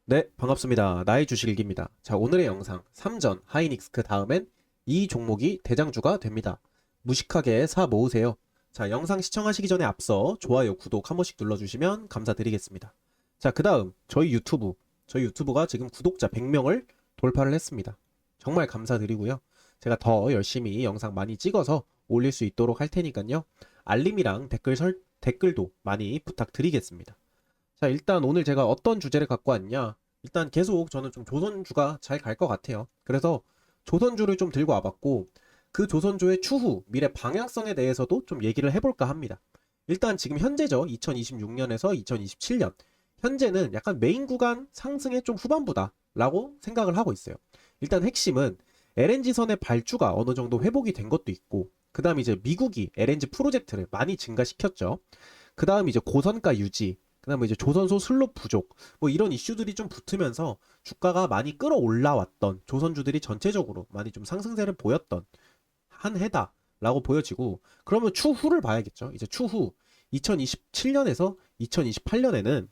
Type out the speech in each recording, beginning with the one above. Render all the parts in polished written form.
네, 반갑습니다. 나의 주식일기입니다. 자, 오늘의 영상 3전 하이닉스 그 다음엔 이 종목이 대장주가 됩니다. 무식하게 사 모으세요. 자, 영상 시청하시기 전에 앞서 좋아요, 구독 한 번씩 눌러주시면 감사드리겠습니다. 자, 그 다음 저희 유튜브가 지금 구독자 100명을 돌파를 했습니다. 정말 감사드리고요. 제가 더 열심히 영상 많이 찍어서 올릴 수 있도록 할 테니까요. 알림이랑 댓글도 많이 부탁드리겠습니다. 자, 일단 오늘 제가 어떤 주제를 갖고 왔냐? 일단 계속 저는 좀 조선주가 잘 갈 것 같아요. 그래서 조선주를 좀 들고 와봤고, 그 조선주의 추후, 미래 방향성에 대해서도 좀 얘기를 해볼까 합니다. 일단 지금 현재죠. 2026년에서 2027년. 현재는 약간 메인 구간 상승의 좀 후반부다라고 생각을 하고 있어요. 일단 핵심은 LNG선의 발주가 어느 정도 회복이 된 것도 있고, 그 다음 이제 미국이 LNG 프로젝트를 많이 증가시켰죠. 그 다음 이제 고선가 유지, 그다음에 이제 조선소 슬롯 부족, 뭐 이런 이슈들이 좀 붙으면서 주가가 많이 끌어올라왔던 조선주들이 전체적으로 많이 좀 상승세를 보였던 한 해다라고 보여지고, 그러면 추후를 봐야겠죠. 이제 추후 2027년에서 2028년에는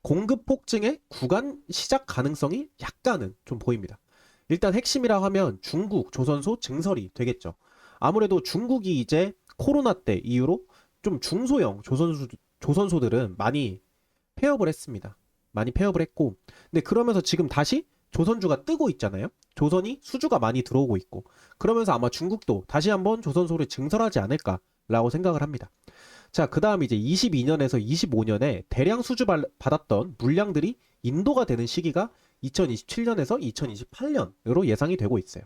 공급 폭증의 구간 시작 가능성이 약간은 좀 보입니다. 일단 핵심이라 하면 중국 조선소 증설이 되겠죠. 아무래도 중국이 이제 코로나 때 이후로 좀 중소형 조선소들은 많이 폐업을 했습니다. 많이 폐업을 했고, 근데 그러면서 지금 다시 조선주가 뜨고 있잖아요. 조선이 수주가 많이 들어오고 있고, 그러면서 아마 중국도 다시 한번 조선소를 증설하지 않을까라고 생각을 합니다. 자, 그 다음 이제 22년에서 25년에 대량 수주 받았던 물량들이 인도가 되는 시기가 2027년에서 2028년으로 예상이 되고 있어요.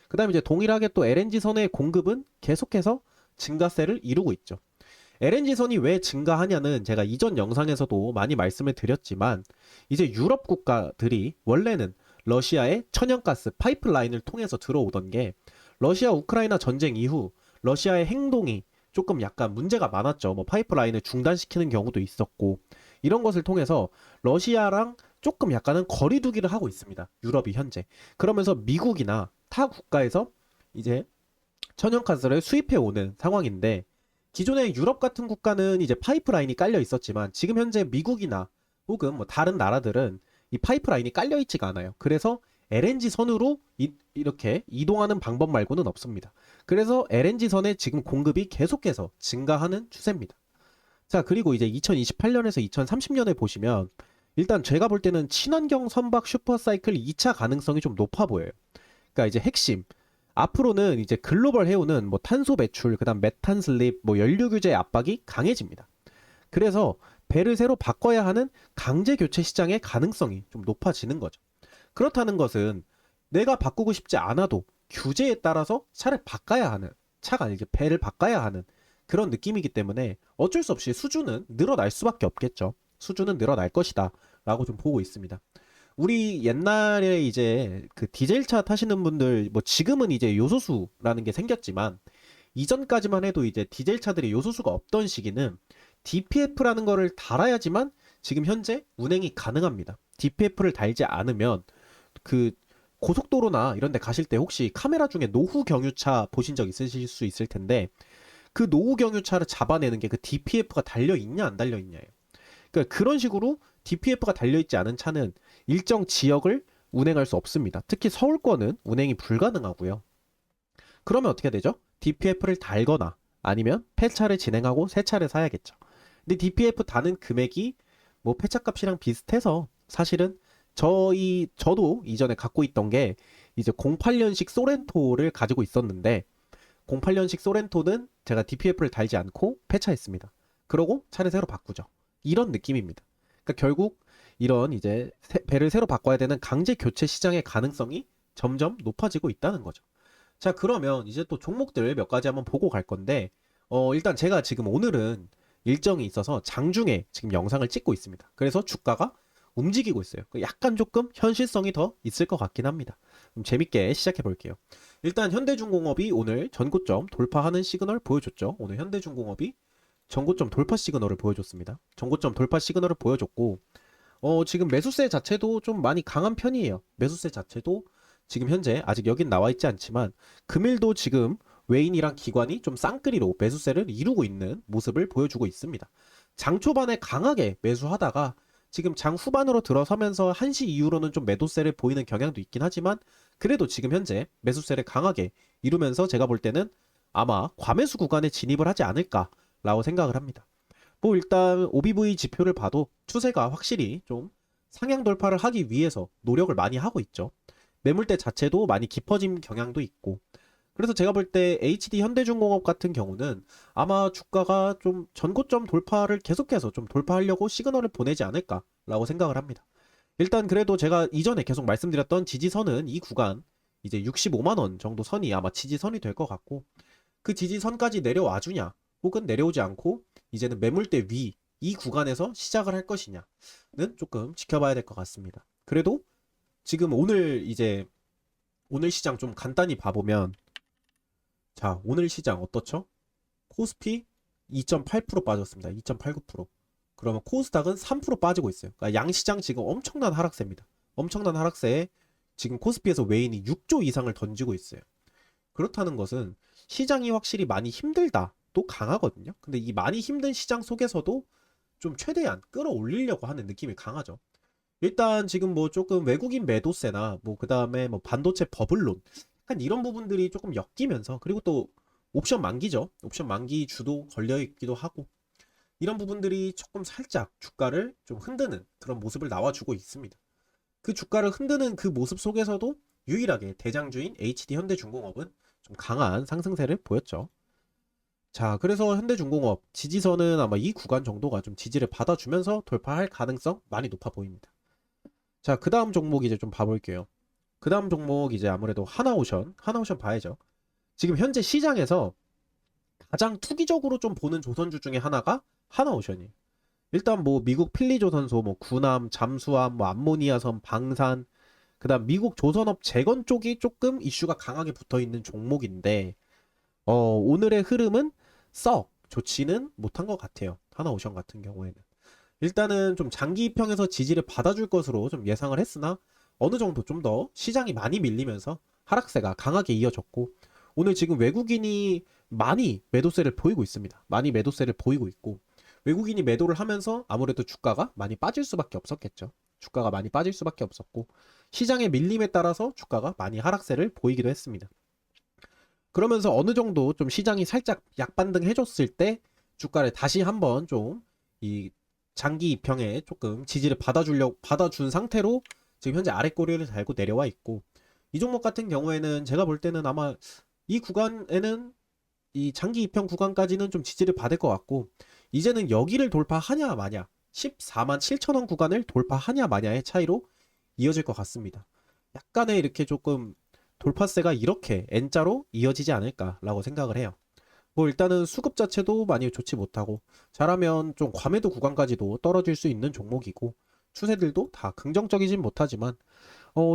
그 다음 이제 동일하게 또 LNG 선의 공급은 계속해서 증가세를 이루고 있죠. LNG선이 왜 증가하냐는 제가 이전 영상에서도 많이 말씀을 드렸지만, 이제 유럽 국가들이 원래는 러시아의 천연가스 파이프라인을 통해서 들어오던 게 러시아 우크라이나 전쟁 이후 러시아의 행동이 조금 약간 문제가 많았죠. 뭐 파이프라인을 중단시키는 경우도 있었고, 이런 것을 통해서 러시아랑 조금 약간은 거리두기를 하고 있습니다. 유럽이 현재. 그러면서 미국이나 타 국가에서 이제 천연가스를 수입해 오는 상황인데, 기존의 유럽 같은 국가는 이제 파이프라인이 깔려 있었지만 지금 현재 미국이나 혹은 뭐 다른 나라들은 이 파이프라인이 깔려 있지가 않아요. 그래서 LNG 선으로 렇게 이동하는 방법 말고는 없습니다. 그래서 LNG 선의 지금 공급이 계속해서 증가하는 추세입니다. 자, 그리고 이제 2028년에서 2030년에 보시면 일단 제가 볼 때는 친환경 선박 슈퍼사이클 2차 가능성이 좀 높아 보여요. 그러니까 이제 핵심 앞으로는 이제 글로벌 해우는 뭐 탄소 배출, 그다음 메탄 슬립, 뭐 연료 규제 압박이 강해집니다. 그래서 배를 새로 바꿔야 하는 강제 교체 시장의 가능성이 좀 높아지는 거죠. 그렇다는 것은 내가 바꾸고 싶지 않아도 규제에 따라서 차가 이제 배를 바꿔야 하는 그런 느낌이기 때문에 어쩔 수 없이 수주는 늘어날 수밖에 없겠죠. 수주는 늘어날 것이다 라고 좀 보고 있습니다. 우리 옛날에 이제 그 디젤차 타시는 분들, 뭐 지금은 이제 요소수라는 게 생겼지만 이전까지만 해도 이제 디젤차들이 요소수가 없던 시기는 DPF라는 거를 달아야지만 지금 현재 운행이 가능합니다. DPF를 달지 않으면 그 고속도로나 이런 데 가실 때 혹시 카메라 중에 노후 경유차 보신 적 있으실 수 있을 텐데, 그 노후 경유차를 잡아내는 게 그 DPF가 달려 있냐 안 달려 있냐예요. 그러니까 그런 식으로 DPF가 달려있지 않은 차는 일정 지역을 운행할 수 없습니다. 특히 서울권은 운행이 불가능하고요. 그러면 어떻게 되죠? DPF를 달거나 아니면 폐차를 진행하고 새 차를 사야겠죠. 근데 DPF 다는 금액이 뭐 폐차값이랑 비슷해서 사실은 저도 이전에 갖고 있던 게 이제 08년식 소렌토를 가지고 있었는데, 08년식 소렌토는 제가 DPF를 달지 않고 폐차했습니다. 그러고 차를 새로 바꾸죠. 이런 느낌입니다. 그러니까 결국 이런 이제 배를 새로 바꿔야 되는 강제 교체 시장의 가능성이 점점 높아지고 있다는 거죠. 자, 그러면 이제 또 종목들 몇 가지 한번 보고 갈 건데, 일단 제가 지금 오늘은 일정이 있어서 장중에 지금 영상을 찍고 있습니다. 그래서 주가가 움직이고 있어요. 약간 조금 현실성이 더 있을 것 같긴 합니다. 그럼 재밌게 시작해 볼게요. 일단 현대중공업이 오늘 전고점 돌파하는 시그널 보여줬죠. 오늘 현대중공업이 전고점 돌파 시그널을 보여줬습니다. 전고점 돌파 시그널을 보여줬고, 지금 매수세 자체도 좀 많이 강한 편이에요. 매수세 자체도 지금 현재 아직 여긴 나와 있지 않지만 금일도 지금 외인이랑 기관이 좀 쌍끌이로 매수세를 이루고 있는 모습을 보여주고 있습니다. 장 초반에 강하게 매수하다가 지금 장 후반으로 들어서면서 1시 이후로는 좀 매도세를 보이는 경향도 있긴 하지만 그래도 지금 현재 매수세를 강하게 이루면서 제가 볼 때는 아마 과매수 구간에 진입을 하지 않을까라고 생각을 합니다. 뭐 일단 OBV 지표를 봐도 추세가 확실히 좀 상향 돌파를 하기 위해서 노력을 많이 하고 있죠. 매물대 자체도 많이 깊어진 경향도 있고 그래서 제가 볼 때 HD 현대중공업 같은 경우는 아마 주가가 좀 전고점 돌파를 계속해서 좀 돌파하려고 시그널을 보내지 않을까라고 생각을 합니다. 일단 그래도 제가 이전에 계속 말씀드렸던 지지선은 이 구간 이제 65만 원 정도 선이 아마 지지선이 될 것 같고 그 지지선까지 내려와 주냐 혹은 내려오지 않고 이제는 매물대 위 이 구간에서 시작을 할 것이냐는 조금 지켜봐야 될 것 같습니다. 그래도 지금 오늘 시장 좀 간단히 봐보면 자 오늘 시장 어떻죠? 코스피 2.8% 빠졌습니다. 2.89%. 그러면 코스닥은 3% 빠지고 있어요. 그러니까 양시장 지금 엄청난 하락세입니다. 엄청난 하락세에 지금 코스피에서 외인이 6조 이상을 던지고 있어요. 그렇다는 것은 시장이 확실히 많이 힘들다. 또 강하거든요. 근데 이 많이 힘든 시장 속에서도 좀 최대한 끌어올리려고 하는 느낌이 강하죠. 일단 지금 뭐 조금 외국인 매도세나 뭐 그다음에 뭐 반도체 버블론 약간 이런 부분들이 조금 엮이면서 그리고 또 옵션 만기죠. 옵션 만기 주도 걸려 있기도 하고 이런 부분들이 조금 살짝 주가를 좀 흔드는 그런 모습을 나와주고 있습니다. 그 주가를 흔드는 그 모습 속에서도 유일하게 대장주인 HD 현대중공업은 좀 강한 상승세를 보였죠. 자, 그래서 현대중공업 지지선은 아마 이 구간 정도가 좀 지지를 받아주면서 돌파할 가능성 많이 높아 보입니다. 자, 그 다음 종목 이제 좀 봐볼게요. 그 다음 종목 이제 아무래도 하나오션 봐야죠. 지금 현재 시장에서 가장 투기적으로 좀 보는 조선주 중에 하나가 하나오션이에요. 일단 뭐 미국 필리조선소, 뭐 군함, 잠수함, 뭐 암모니아섬, 방산, 그다음 미국 조선업 재건 쪽이 조금 이슈가 강하게 붙어 있는 종목인데 오늘의 흐름은 썩 좋지는 못한 것 같아요. 하나오션 같은 경우에는 일단은 좀 장기 입형에서 지지를 받아줄 것으로 좀 예상을 했으나 어느 정도 좀 더 시장이 많이 밀리면서 하락세가 강하게 이어졌고 오늘 지금 외국인이 많이 매도세를 보이고 있습니다. 많이 매도세를 보이고 있고 외국인이 매도를 하면서 아무래도 주가가 많이 빠질 수밖에 없었겠죠. 주가가 많이 빠질 수밖에 없었고 시장의 밀림에 따라서 주가가 많이 하락세를 보이기도 했습니다. 그러면서 어느 정도 좀 시장이 살짝 약반등 해줬을 때 주가를 다시 한번 좀 이 장기 입형에 조금 지지를 받아준 상태로 지금 현재 아래 꼬리를 달고 내려와 있고 이 종목 같은 경우에는 제가 볼 때는 아마 이 구간에는 이 장기 입형 구간까지는 좀 지지를 받을 것 같고 이제는 여기를 돌파하냐 마냐 14만 7천 원 구간을 돌파하냐 마냐의 차이로 이어질 것 같습니다. 약간의 이렇게 조금 돌파세가 이렇게 N자로 이어지지 않을까라고 생각을 해요. 뭐 일단은 수급 자체도 많이 좋지 못하고 잘하면 좀 과매도 구간까지도 떨어질 수 있는 종목이고 추세들도 다 긍정적이진 못하지만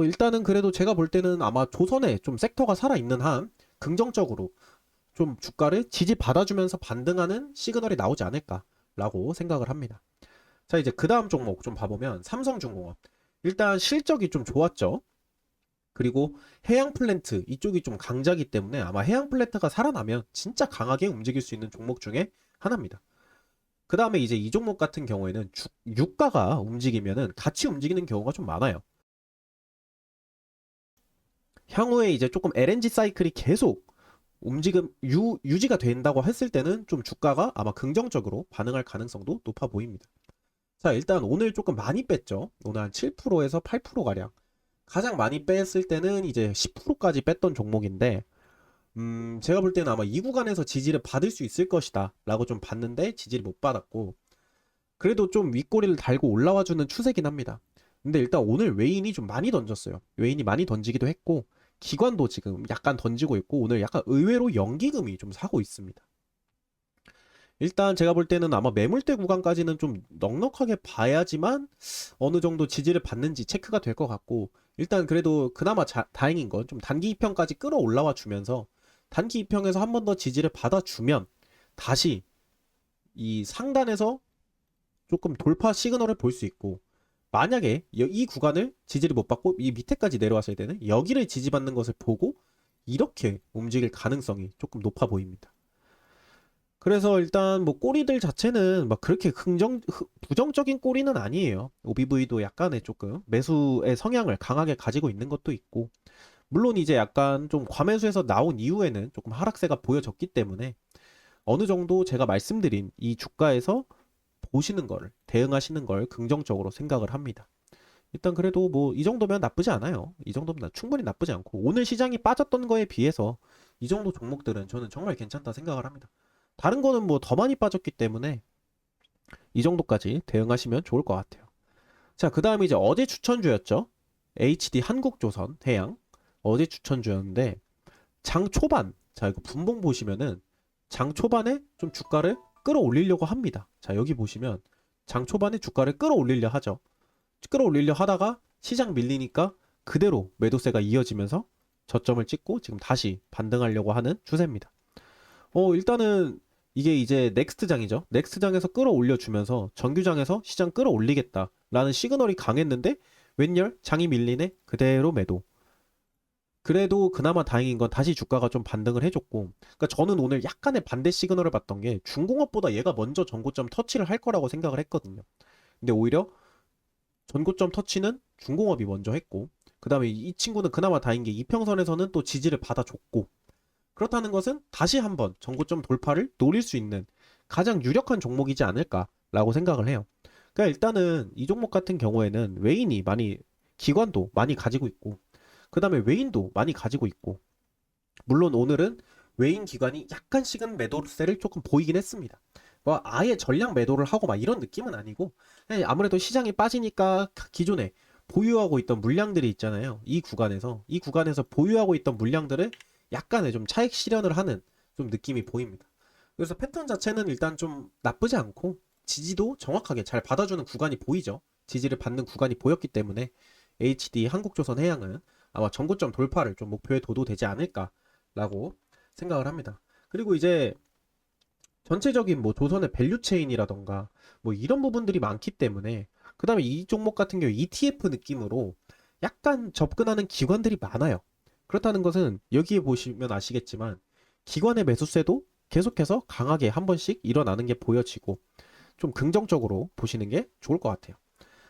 일단은 그래도 제가 볼 때는 아마 조선에 좀 섹터가 살아있는 한 긍정적으로 좀 주가를 지지받아주면서 반등하는 시그널이 나오지 않을까라고 생각을 합니다. 자 이제 그 다음 종목 좀 봐보면 삼성중공업 일단 실적이 좀 좋았죠. 그리고 해양 플랜트 이쪽이 좀 강자기 때문에 아마 해양 플랜트가 살아나면 진짜 강하게 움직일 수 있는 종목 중에 하나입니다. 그 다음에 이제 이 종목 같은 경우에는 유가가 움직이면은 같이 움직이는 경우가 좀 많아요. 향후에 이제 조금 LNG 사이클이 계속 유지가 된다고 했을 때는 좀 주가가 아마 긍정적으로 반응할 가능성도 높아 보입니다. 자, 일단 오늘 조금 많이 뺐죠. 오늘 한 7%에서 8%가량. 가장 많이 뺐을 때는 이제 10%까지 뺐던 종목인데, 제가 볼 때는 아마 이 구간에서 지지를 받을 수 있을 것이다. 라고 좀 봤는데, 지지를 못 받았고, 그래도 좀 윗꼬리를 달고 올라와주는 추세긴 합니다. 근데 일단 오늘 외인이 좀 많이 던졌어요. 외인이 많이 던지기도 했고, 기관도 지금 약간 던지고 있고, 오늘 약간 의외로 연기금이 좀 사고 있습니다. 일단 제가 볼 때는 아마 매물대 구간까지는 좀 넉넉하게 봐야지만 어느 정도 지지를 받는지 체크가 될 것 같고 일단 그래도 그나마 다행인 건 좀 단기 입형까지 끌어올라와 주면서 단기 입형에서 한 번 더 지지를 받아주면 다시 이 상단에서 조금 돌파 시그널을 볼 수 있고 만약에 이 구간을 지지를 못 받고 이 밑에까지 내려왔을 때는 여기를 지지받는 것을 보고 이렇게 움직일 가능성이 조금 높아 보입니다. 그래서 일단 뭐 꼬리들 자체는 막 그렇게 부정적인 꼬리는 아니에요. OBV도 약간의 조금 매수의 성향을 강하게 가지고 있는 것도 있고, 물론 이제 약간 좀 과매수에서 나온 이후에는 조금 하락세가 보여졌기 때문에 어느 정도 제가 말씀드린 이 주가에서 보시는 거를, 대응하시는 걸 긍정적으로 생각을 합니다. 일단 그래도 뭐 이 정도면 나쁘지 않아요. 이 정도면 충분히 나쁘지 않고, 오늘 시장이 빠졌던 거에 비해서 이 정도 종목들은 저는 정말 괜찮다 생각을 합니다. 다른 거는 뭐 더 많이 빠졌기 때문에 이 정도까지 대응하시면 좋을 것 같아요. 자, 그 다음에 이제 어제 추천주였죠. HD 한국조선 해양. 어제 추천주였는데 장 초반, 자 이거 분봉 보시면은 장 초반에 좀 주가를 끌어올리려고 합니다. 자, 여기 보시면 장 초반에 주가를 끌어올리려 하죠. 끌어올리려 하다가 시장 밀리니까 그대로 매도세가 이어지면서 저점을 찍고 지금 다시 반등하려고 하는 추세입니다. 일단은 이게 이제 넥스트 장이죠. 넥스트 장에서 끌어올려 주면서 정규장에서 시장 끌어올리겠다라는 시그널이 강했는데 웬열 장이 밀리네, 그대로 매도. 그래도 그나마 다행인 건 다시 주가가 좀 반등을 해줬고, 그러니까 저는 오늘 약간의 반대 시그널을 봤던 게 중공업보다 얘가 먼저 전고점 터치를 할 거라고 생각을 했거든요. 근데 오히려 전고점 터치는 중공업이 먼저 했고, 그 다음에 이 친구는 그나마 다행인 게 이평선에서는 또 지지를 받아줬고, 그렇다는 것은 다시 한번 전고점 돌파를 노릴 수 있는 가장 유력한 종목이지 않을까라고 생각을 해요. 그러니까 일단은 이 종목 같은 경우에는 외인이 많이, 기관도 많이 가지고 있고, 그 다음에 외인도 많이 가지고 있고, 물론 오늘은 외인 기관이 약간씩은 매도세를 조금 보이긴 했습니다. 뭐 아예 전량 매도를 하고 막 이런 느낌은 아니고, 그냥 아무래도 시장이 빠지니까 기존에 보유하고 있던 물량들이 있잖아요. 이 구간에서 보유하고 있던 물량들을 약간의 좀 차익 실현을 하는 좀 느낌이 보입니다. 그래서 패턴 자체는 일단 좀 나쁘지 않고, 지지도 정확하게 잘 받아주는 구간이 보이죠. 지지를 받는 구간이 보였기 때문에 HD 한국조선 해양은 아마 전고점 돌파를 좀 목표에 둬도 되지 않을까라고 생각을 합니다. 그리고 이제 전체적인 뭐 조선의 밸류 체인이라던가 뭐 이런 부분들이 많기 때문에, 그 다음에 이 종목 같은 경우 ETF 느낌으로 약간 접근하는 기관들이 많아요. 그렇다는 것은 여기에 보시면 아시겠지만 기관의 매수세도 계속해서 강하게 한 번씩 일어나는 게 보여지고, 좀 긍정적으로 보시는 게 좋을 것 같아요.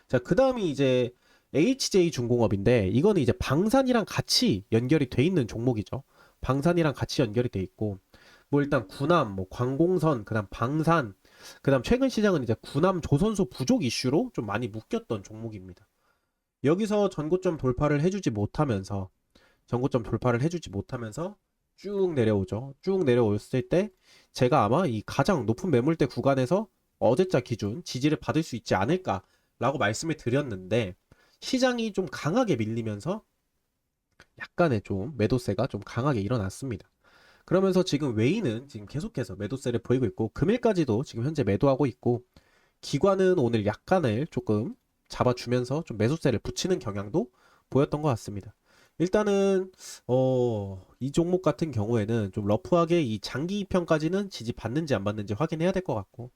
자, 그 다음이 이제 HJ중공업인데, 이거는 이제 방산이랑 같이 연결이 돼 있는 종목이죠. 방산이랑 같이 연결이 돼 있고, 뭐 일단 군함, 뭐 관공선, 그다음 방산, 그다음 최근 시장은 이제 군함 조선소 부족 이슈로 좀 많이 묶였던 종목입니다. 여기서 전고점 돌파를 해주지 못하면서 쭉 내려오죠. 쭉 내려왔을 때 제가 아마 이 가장 높은 매물대 구간에서 어제자 기준 지지를 받을 수 있지 않을까라고 말씀을 드렸는데, 시장이 좀 강하게 밀리면서 약간의 좀 매도세가 좀 강하게 일어났습니다. 그러면서 지금 외인은 지금 계속해서 매도세를 보이고 있고, 금일까지도 지금 현재 매도하고 있고, 기관은 오늘 약간을 조금 잡아주면서 좀 매수세를 붙이는 경향도 보였던 것 같습니다. 일단은 이 종목 같은 경우에는 좀 러프하게 이 장기 입형까지는 지지받는지 안 받는지 확인해야 될 것 같고,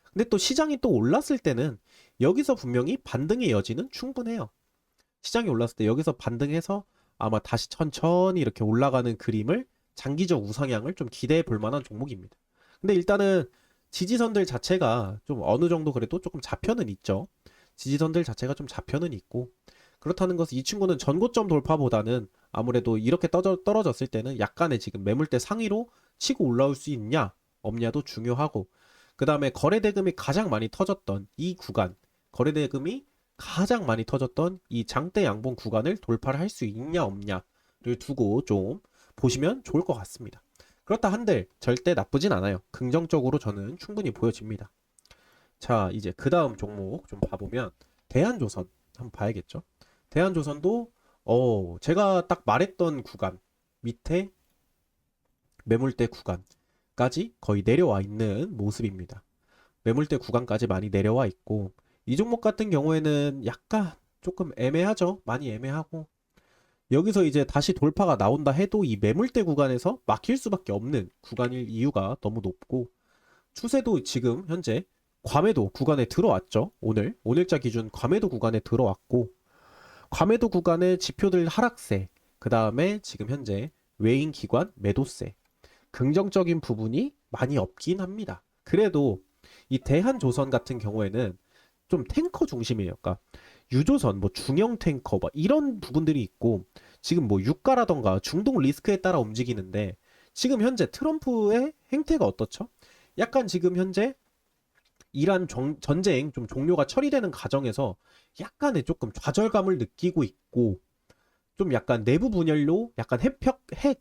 근데 또 시장이 또 올랐을 때는 여기서 분명히 반등의 여지는 충분해요. 시장이 올랐을 때 여기서 반등해서 아마 다시 천천히 이렇게 올라가는 그림을, 장기적 우상향을 좀 기대해 볼 만한 종목입니다. 근데 일단은 지지선들 자체가 좀 어느 정도 그래도 조금 잡혀는 있죠. 지지선들 자체가 좀 잡혀는 있고, 그렇다는 것은 이 친구는 전고점 돌파보다는 아무래도 이렇게 떨어졌을 때는 약간의 지금 매물대 상위로 치고 올라올 수 있냐 없냐도 중요하고, 그 다음에 거래대금이 가장 많이 터졌던 이 구간, 거래대금이 가장 많이 터졌던 이 장대 양봉 구간을 돌파를 할 수 있냐 없냐를 두고 좀 보시면 좋을 것 같습니다. 그렇다 한들 절대 나쁘진 않아요. 긍정적으로 저는 충분히 보여집니다. 자, 이제 그 다음 종목 좀 봐보면 대한조선 한번 봐야겠죠. 대한조선도 제가 딱 말했던 구간 밑에 매물대 구간까지 거의 내려와 있는 모습입니다. 매물대 구간까지 많이 내려와 있고, 이 종목 같은 경우에는 약간 조금 애매하죠. 많이 애매하고, 여기서 이제 다시 돌파가 나온다 해도 이 매물대 구간에서 막힐 수밖에 없는 구간일 이유가 너무 높고, 추세도 지금 현재 과매도 구간에 들어왔죠. 오늘자 기준 과매도 구간에 들어왔고, 과매도 구간의 지표들 하락세, 그 다음에 지금 현재 외인 기관 매도세, 긍정적인 부분이 많이 없긴 합니다. 그래도 이 대한조선 같은 경우에는 좀 탱커 중심이에요. 그러니까 유조선, 뭐 중형 탱커, 뭐 이런 부분들이 있고 지금 뭐 유가라던가 중동 리스크에 따라 움직이는데 지금 현재 트럼프의 행태가 어떻죠? 약간 지금 현재 이란 전쟁 좀 종료가 처리되는 과정에서 약간의 조금 좌절감을 느끼고 있고 좀 약간 내부 분열로 약간 핵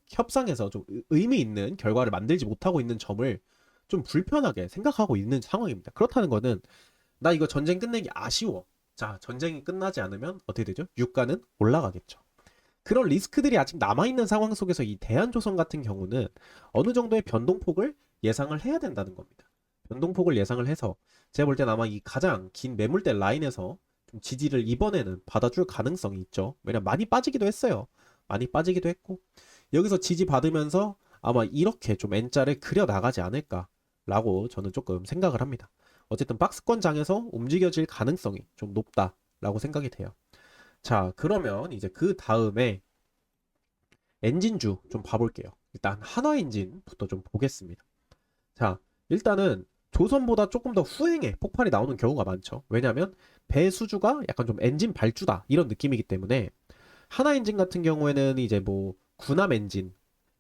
협상에서 좀 의미 있는 결과를 만들지 못하고 있는 점을 좀 불편하게 생각하고 있는 상황입니다. 그렇다는 거는 나 이거 전쟁 끝내기 아쉬워. 자, 전쟁이 끝나지 않으면 어떻게 되죠? 유가는 올라가겠죠. 그런 리스크들이 아직 남아있는 상황 속에서 이 대한조선 같은 경우는 어느 정도의 변동폭을 예상을 해야 된다는 겁니다. 변동폭을 예상을 해서 제가 볼 땐 아마 이 가장 긴 매물대 라인에서 좀 지지를 이번에는 받아줄 가능성이 있죠. 왜냐면 많이 빠지기도 했어요. 많이 빠지기도 했고 여기서 지지 받으면서 아마 이렇게 좀 N자를 그려 나가지 않을까라고 저는 조금 생각을 합니다. 어쨌든 박스권장에서 움직여질 가능성이 좀 높다라고 생각이 돼요. 자, 그러면 이제 그 다음에 엔진주 좀 봐볼게요. 일단 한화 엔진부터 좀 보겠습니다. 자, 일단은 조선보다 조금 더 후행에 폭발이 나오는 경우가 많죠. 왜냐하면 배 수주가 약간 좀 엔진 발주다 이런 느낌이기 때문에 한화 엔진 같은 경우에는 이제 뭐 군함 엔진,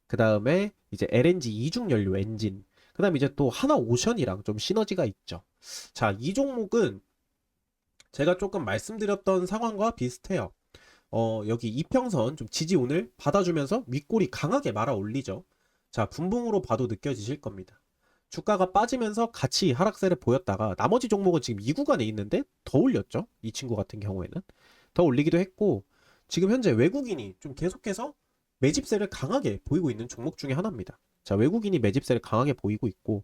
그 다음에 이제 LNG 이중 연료 엔진, 그 다음에 이제 또 한화 오션이랑 좀 시너지가 있죠. 자, 이 종목은 제가 조금 말씀드렸던 상황과 비슷해요. 여기 이평선 좀 지지 오늘 받아주면서 윗골이 강하게 말아 올리죠. 자, 분봉으로 봐도 느껴지실 겁니다. 주가가 빠지면서 같이 하락세를 보였다가 나머지 종목은 지금 이 구간에 있는데 더 올렸죠. 이 친구 같은 경우에는 더 올리기도 했고 지금 현재 외국인이 좀 계속해서 매집세를 강하게 보이고 있는 종목 중에 하나입니다. 자, 외국인이 매집세를 강하게 보이고 있고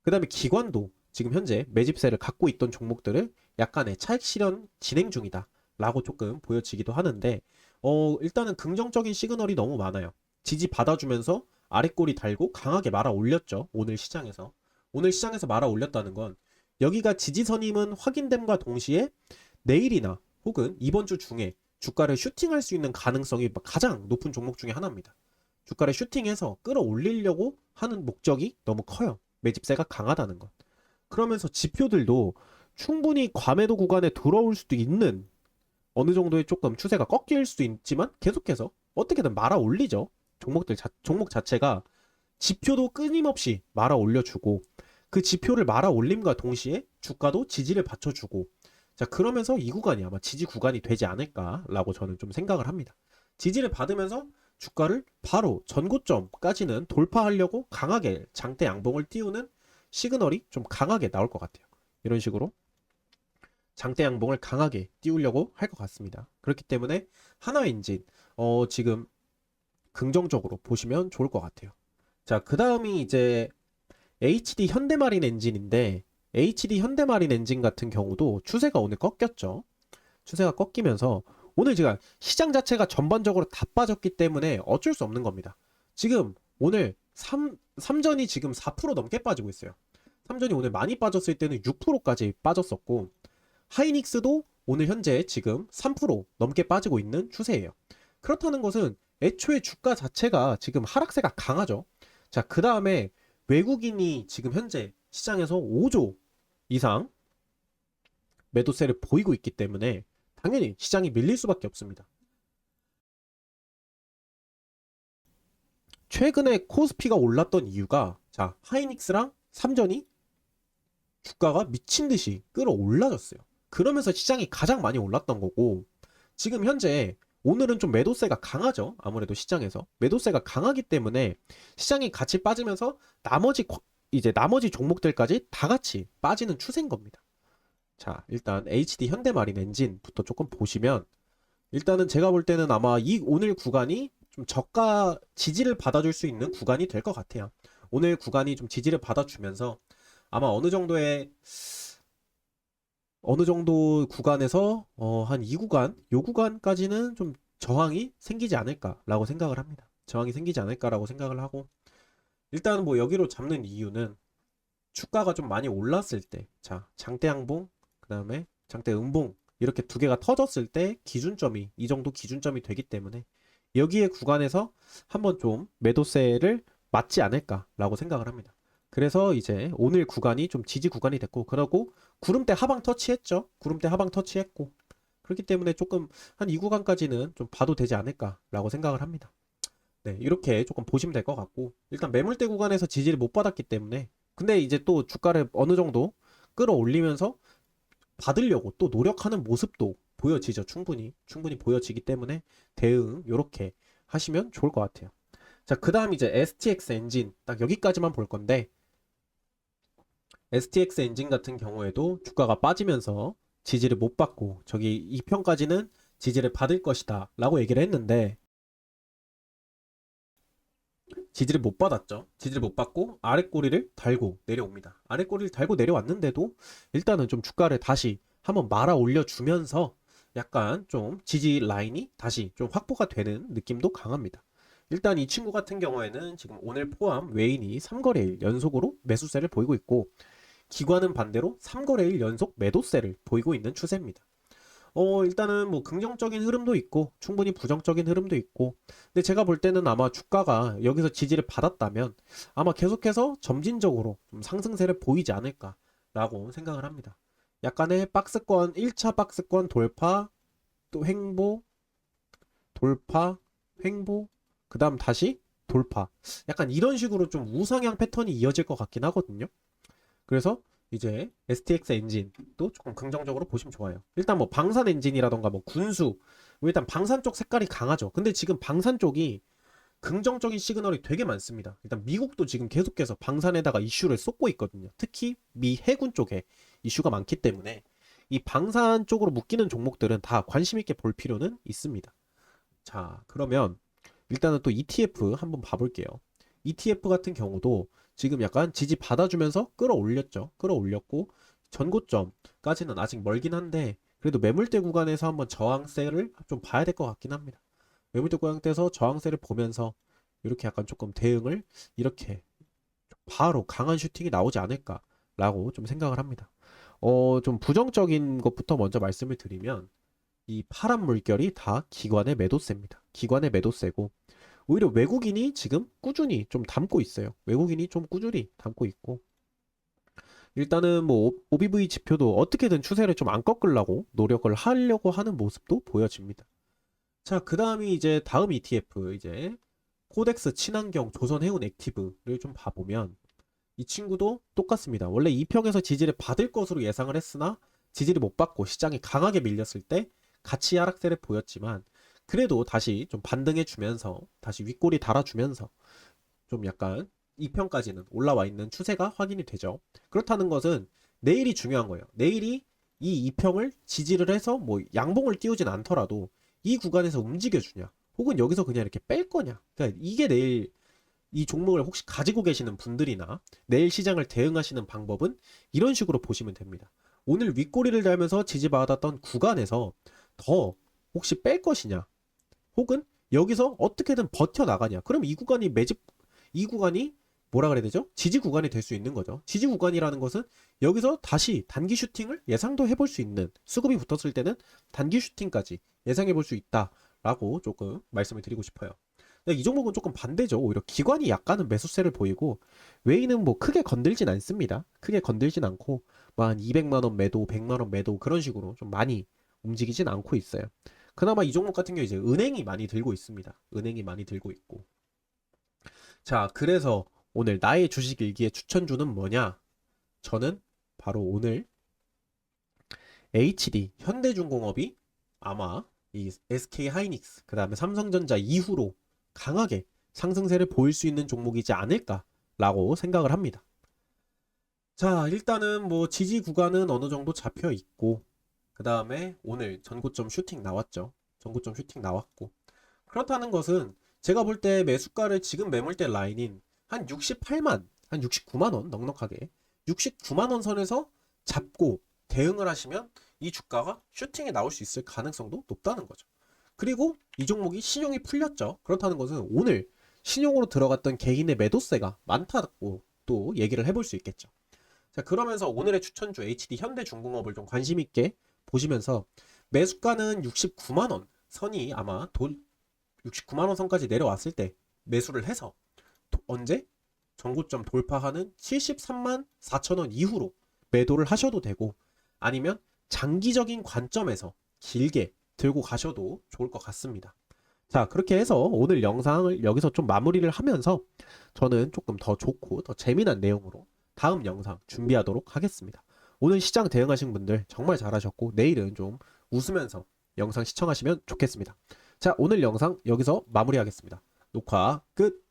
그 다음에 기관도 지금 현재 매집세를 갖고 있던 종목들을 약간의 차익 실현 진행 중이다 라고 조금 보여지기도 하는데 일단은 긍정적인 시그널이 너무 많아요. 지지 받아주면서 아랫골이 달고 강하게 말아 올렸죠. 오늘 시장에서 말아 올렸다는 건 여기가 지지선임은 확인됨과 동시에 내일이나 혹은 이번 주 중에 주가를 슈팅할 수 있는 가능성이 가장 높은 종목 중에 하나입니다. 주가를 슈팅해서 끌어올리려고 하는 목적이 너무 커요. 매집세가 강하다는 것. 그러면서 지표들도 충분히 과매도 구간에 들어올 수도 있는 어느 정도의 조금 추세가 꺾일 수도 있지만 계속해서 어떻게든 말아 올리죠. 종목 자체가 지표도 끊임없이 말아 올려주고 그 지표를 말아 올림과 동시에 주가도 지지를 받쳐주고 자, 그러면서 이 구간이 아마 지지 구간이 되지 않을까라고 저는 좀 생각을 합니다. 지지를 받으면서 주가를 바로 전고점까지는 돌파하려고 강하게 장대 양봉을 띄우는 시그널이 좀 강하게 나올 것 같아요. 이런 식으로 장대 양봉을 강하게 띄우려고 할 것 같습니다. 그렇기 때문에 한화엔진 지금 긍정적으로 보시면 좋을 것 같아요. 자, 그 다음이 이제 HD 현대마린 엔진인데 HD 현대마린 엔진 같은 경우도 추세가 오늘 꺾였죠. 추세가 꺾이면서 오늘 제가 시장 자체가 전반적으로 다 빠졌기 때문에 어쩔 수 없는 겁니다. 지금 오늘 3전이 지금 4% 넘게 빠지고 있어요. 3전이 오늘 많이 빠졌을 때는 6%까지 빠졌었고 하이닉스도 오늘 현재 지금 3% 넘게 빠지고 있는 추세예요. 그렇다는 것은 애초에 주가 자체가 지금 하락세가 강하죠. 자, 그 다음에 외국인이 지금 현재 시장에서 5조 이상 매도세를 보이고 있기 때문에 당연히 시장이 밀릴 수밖에 없습니다. 최근에 코스피가 올랐던 이유가 자, 하이닉스랑 삼전이 주가가 미친 듯이 끌어올라졌어요. 그러면서 시장이 가장 많이 올랐던 거고 지금 현재 오늘은 좀 매도세가 강하죠. 아무래도 시장에서 매도세가 강하기 때문에 시장이 같이 빠지면서 나머지 종목들까지 다 같이 빠지는 추세인 겁니다. 자, 일단 HD 현대마린 엔진부터 조금 보시면 일단은 제가 볼 때는 아마 이 오늘 구간이 좀 저가 지지를 받아줄 수 있는 구간이 될 것 같아요. 오늘 구간이 좀 지지를 받아주면서 아마 어느 정도 구간에서 한 이 구간, 요 구간까지는 좀 저항이 생기지 않을까라고 생각을 합니다. 저항이 생기지 않을까라고 생각을 하고 일단은 뭐 여기로 잡는 이유는 주가가 좀 많이 올랐을 때, 자, 장대 양봉, 그 다음에 장대 음봉 이렇게 두 개가 터졌을 때 기준점이 이 정도 기준점이 되기 때문에 여기에 구간에서 한번 좀 매도세를 맞지 않을까라고 생각을 합니다. 그래서 이제 오늘 구간이 좀 지지 구간이 됐고, 그러고 구름대 하방 터치했죠. 구름대 하방 터치했고, 그렇기 때문에 조금 한 이 구간까지는 좀 봐도 되지 않을까라고 생각을 합니다. 네, 이렇게 조금 보시면 될 것 같고, 일단 매물대 구간에서 지지를 못 받았기 때문에, 근데 이제 또 주가를 어느 정도 끌어올리면서 받으려고 또 노력하는 모습도 보여지죠. 충분히 보여지기 때문에 대응 이렇게 하시면 좋을 것 같아요. 자, 그 다음 이제 STX 엔진 딱 여기까지만 볼 건데, STX 엔진 같은 경우에도 주가가 빠지면서 지지를 못 받고 저기 2편까지는 지지를 받을 것이다 라고 얘기를 했는데, 지지를 못 받았죠. 지지를 못 받고 아랫꼬리를 달고 내려옵니다. 아랫꼬리를 달고 내려왔는데도 일단은 좀 주가를 다시 한번 말아 올려주면서 약간 좀 지지 라인이 다시 좀 확보가 되는 느낌도 강합니다. 일단 이 친구 같은 경우에는 지금 오늘 포함 외인이 3거래일 연속으로 매수세를 보이고 있고, 기관은 반대로 3거래일 연속 매도세를 보이고 있는 추세입니다. 일단은 뭐 긍정적인 흐름도 있고 충분히 부정적인 흐름도 있고, 근데 제가 볼 때는 아마 주가가 여기서 지지를 받았다면 아마 계속해서 점진적으로 좀 상승세를 보이지 않을까라고 생각을 합니다. 약간의 박스권 1차 박스권 돌파, 또 횡보, 돌파, 횡보, 그 다음 다시 돌파, 약간 이런 식으로 좀 우상향 패턴이 이어질 것 같긴 하거든요. 그래서 이제 STX 엔진도 조금 긍정적으로 보시면 좋아요. 일단 뭐 방산 엔진이라던가 뭐 군수, 뭐 일단 방산 쪽 색깔이 강하죠. 근데 지금 방산 쪽이 긍정적인 시그널이 되게 많습니다. 일단 미국도 지금 계속해서 방산에다가 이슈를 쏟고 있거든요. 특히 미 해군 쪽에 이슈가 많기 때문에 이 방산 쪽으로 묶이는 종목들은 다 관심 있게 볼 필요는 있습니다. 자, 그러면 일단은 또 ETF 한번 봐볼게요. ETF 같은 경우도 지금 약간 지지 받아주면서 끌어올렸죠. 끌어올렸고 전고점까지는 아직 멀긴 한데, 그래도 매물대 구간에서 한번 저항세를 좀 봐야 될 것 같긴 합니다. 매물대 구간에서 저항세를 보면서 이렇게 약간 조금 대응을 이렇게 바로 강한 슈팅이 나오지 않을까라고 좀 생각을 합니다. 좀 부정적인 것부터 먼저 말씀을 드리면, 이 파란 물결이 다 기관의 매도세입니다. 기관의 매도세고, 오히려 외국인이 지금 꾸준히 좀 담고 있어요. 외국인이 좀 꾸준히 담고 있고, 일단은 뭐 OBV 지표도 어떻게든 추세를 좀 안 꺾으려고 노력을 하려고 하는 모습도 보여집니다. 자, 그 다음이 이제 다음 ETF, 이제 코덱스 친환경 조선해운 액티브를 좀 봐보면, 이 친구도 똑같습니다. 원래 2평에서 지지를 받을 것으로 예상을 했으나 지지를 못 받고 시장이 강하게 밀렸을 때 같이 하락세를 보였지만, 그래도 다시 좀 반등해 주면서 다시 윗꼬리 달아주면서 좀 약간 2평까지는 올라와 있는 추세가 확인이 되죠. 그렇다는 것은 내일이 중요한 거예요. 내일이 이 2평을 지지를 해서 뭐 양봉을 띄우진 않더라도 이 구간에서 움직여주냐, 혹은 여기서 그냥 이렇게 뺄 거냐, 그러니까 이게 내일 이 종목을 혹시 가지고 계시는 분들이나 내일 시장을 대응하시는 방법은 이런 식으로 보시면 됩니다. 오늘 윗꼬리를 달면서 지지받았던 구간에서 더 혹시 뺄 것이냐, 혹은 여기서 어떻게든 버텨나가냐, 그럼 이 구간이 뭐라 그래야 되죠? 지지 구간이 될 수 있는 거죠. 지지 구간이라는 것은 여기서 다시 단기 슈팅을 예상도 해볼 수 있는, 수급이 붙었을 때는 단기 슈팅까지 예상해 볼 수 있다라고 조금 말씀을 드리고 싶어요. 이 종목은 조금 반대죠. 오히려 기관이 약간은 매수세를 보이고, 외인은 뭐 크게 건들진 않습니다. 크게 건들진 않고 뭐 한 200만 원 매도, 100만 원 매도 그런 식으로 좀 많이 움직이진 않고 있어요. 그나마 이 종목 같은 경우 이제 은행이 많이 들고 있습니다. 은행이 많이 들고 있고. 자, 그래서 오늘 나의 주식 일기의 추천주는 뭐냐? 저는 바로 오늘 HD 현대중공업이 아마 이 SK 하이닉스, 그 다음에 삼성전자 이후로 강하게 상승세를 보일 수 있는 종목이지 않을까라고 생각을 합니다. 자, 일단은 뭐 지지 구간은 어느 정도 잡혀 있고, 그 다음에 오늘 전고점 슈팅 나왔죠. 전고점 슈팅 나왔고, 그렇다는 것은 제가 볼 때 매수가를 지금 매물대 라인인 한 68만, 한 69만 원 넉넉하게 69만 원 선에서 잡고 대응을 하시면 이 주가가 슈팅에 나올 수 있을 가능성도 높다는 거죠. 그리고 이 종목이 신용이 풀렸죠. 그렇다는 것은 오늘 신용으로 들어갔던 개인의 매도세가 많다고 또 얘기를 해볼 수 있겠죠. 자, 그러면서 오늘의 추천주 HD 현대중공업을 좀 관심 있게 보시면서, 매수가는 69만 원 선이 아마 69만 원 선까지 내려왔을 때 매수를 해서 언제? 전고점 돌파하는 73만 4천 원 이후로 매도를 하셔도 되고, 아니면 장기적인 관점에서 길게 들고 가셔도 좋을 것 같습니다. 자, 그렇게 해서 오늘 영상을 여기서 좀 마무리를 하면서 저는 조금 더 좋고 더 재미난 내용으로 다음 영상 준비하도록 하겠습니다. 오늘 시장 대응하신 분들 정말 잘하셨고, 내일은 좀 웃으면서 영상 시청하시면 좋겠습니다. 자, 오늘 영상 여기서 마무리하겠습니다. 녹화 끝!